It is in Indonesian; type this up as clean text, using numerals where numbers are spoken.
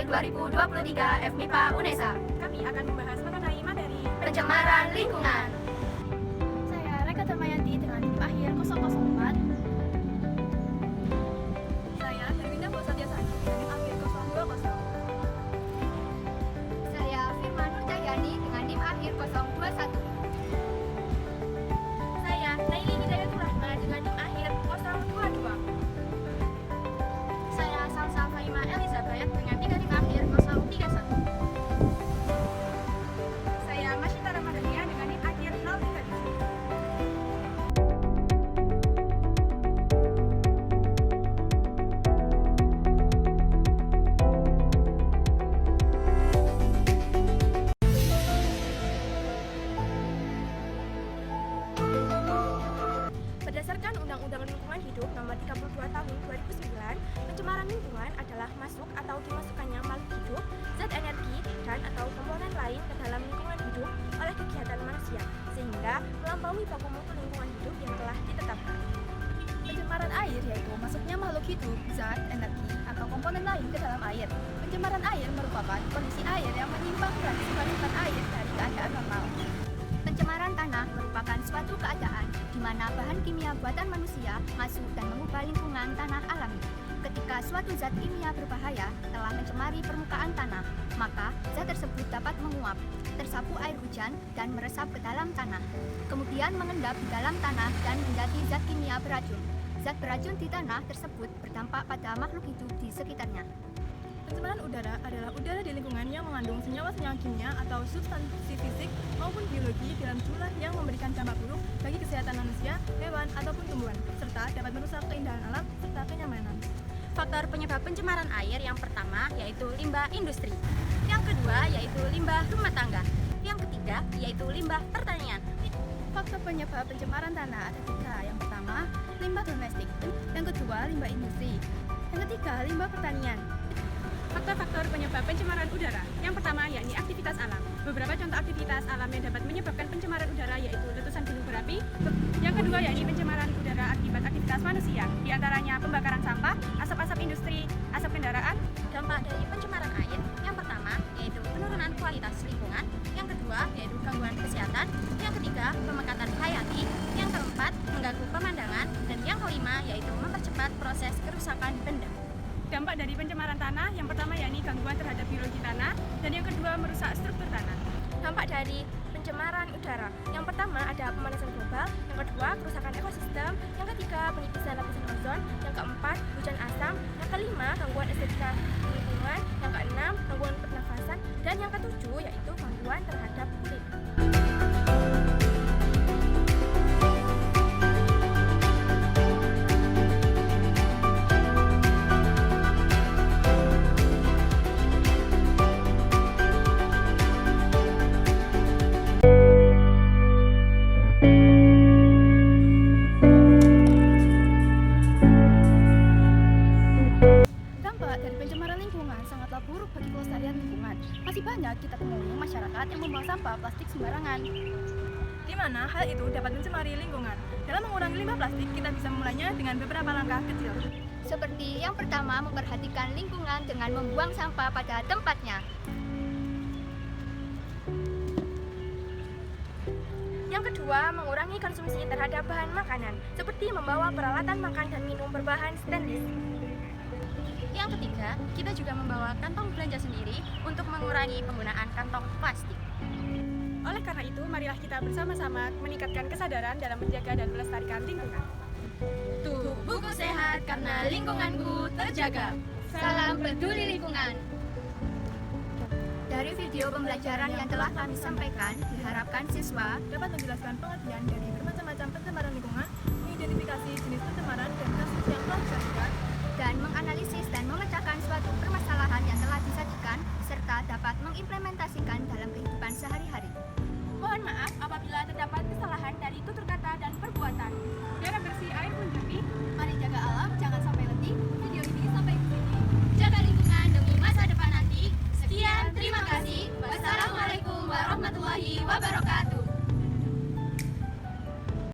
2023 FMIPA UNESA. Kami akan membahas mengenai materi Pencemaran lingkungan. Saya Reka Damayanti dengan tim akhir 004. Saya Herwinda Bosatyasani dengan tim akhir 020. Saya Firman Nurjayani dengan tim akhir 021. Saya Naili Hidayatul Rahma dengan tim akhir 022. Saya Salsa Faima Elizabeth dengan tim akhir 031. Saya Masyita Ramadhania dengan tim akhir 037. Berdasarkan Undang-Undang Lingkungan Hidup Nomor 32 Tahun 2009, pencemaran lingkungan adalah masuk atau dimasukkannya makhluk hidup, zat energi, dan atau komponen lain ke dalam lingkungan hidup oleh kegiatan manusia, sehingga melampaui baku mutu lingkungan hidup yang telah ditetapkan. Pencemaran air yaitu masuknya makhluk hidup, zat, energi, atau komponen lain ke dalam air. Pencemaran air merupakan kondisi air yang menyimpangkan kualitas air dari keadaan normal. Pencemaran tanah merupakan suatu keadaan di mana bahan kimia buatan manusia masuk dan mengubah lingkungan tanah alami. Ketika suatu zat kimia berbahaya telah mencemari permukaan tanah, maka zat tersebut dapat menguap, tersapu air hujan, dan meresap ke dalam tanah. Kemudian mengendap di dalam tanah dan menjadi zat kimia beracun. Zat beracun di tanah tersebut berdampak pada makhluk hidup di sekitarnya. Pencemaran udara adalah udara di lingkungan yang mengandung senyawa-senyawa kimia atau substansi fisik maupun biologi dalam jumlah yang memberikan dampak buruk bagi kesehatan manusia, hewan, ataupun tumbuhan, serta dapat merusak keindahan alam serta kenyamanan. Faktor penyebab pencemaran air yang pertama yaitu limbah industri, yang kedua yaitu limbah rumah tangga, yang ketiga yaitu limbah pertanian. Faktor penyebab pencemaran tanah ada tiga. Yang pertama, limbah domestik. Yang kedua, limbah industri. Yang ketiga, limbah pertanian. Faktor-faktor penyebab pencemaran udara. Yang pertama yakni aktivitas alam. Beberapa contoh aktivitas alam yang dapat menyebabkan pencemaran udara yaitu letusan gunung berapi. Yang kedua yakni pencemaran udara akibat aktivitas manusia, di antaranya pembakaran sampah, asap-asap industri, asap kendaraan. Dampak dari pencemaran air yang pertama yaitu penurunan kualitas lingkungan, yang kedua yaitu gangguan kesehatan, yang ketiga pemekatan hayati, yang keempat mengganggu pemandangan, dan yang kelima yaitu mempercepat proses kerusakan benda. Dampak dari pencemaran tanah yang pertama yakni gangguan terhadap biologi tanah, dan yang kedua merusak struktur tanah. Dampak dari pencemaran udara yang pertama ada pemanasan global, yang kedua kerusakan ekosistem, yang ketiga penipisan lapisan ozon, yang keempat hujan asam, yang kelima gangguan estetika lingkungan, yang keenam gangguan pernafasan, dan yang ketujuh yaitu gangguan terhadap kulit. Sangatlah buruk bagi kelestarian lingkungan. Masih banyak kita temui masyarakat yang membuang sampah plastik sembarangan, di mana hal itu dapat mencemari lingkungan. Dalam mengurangi limbah plastik, kita bisa memulainya dengan beberapa langkah kecil. Seperti yang pertama, memperhatikan lingkungan dengan membuang sampah pada tempatnya. Yang kedua, mengurangi konsumsi terhadap bahan makanan, seperti membawa peralatan makan dan minum berbahan stainless. Yang ketiga, kita juga membawa kantong belanja sendiri untuk mengurangi penggunaan kantong plastik. Oleh karena itu, marilah kita bersama-sama meningkatkan kesadaran dalam menjaga dan melestarikan lingkungan. Tubuhku sehat karena lingkunganku terjaga. Salam peduli lingkungan. Dari video pembelajaran yang telah kami sampaikan, diharapkan siswa Dapat menjelaskan pengertian dari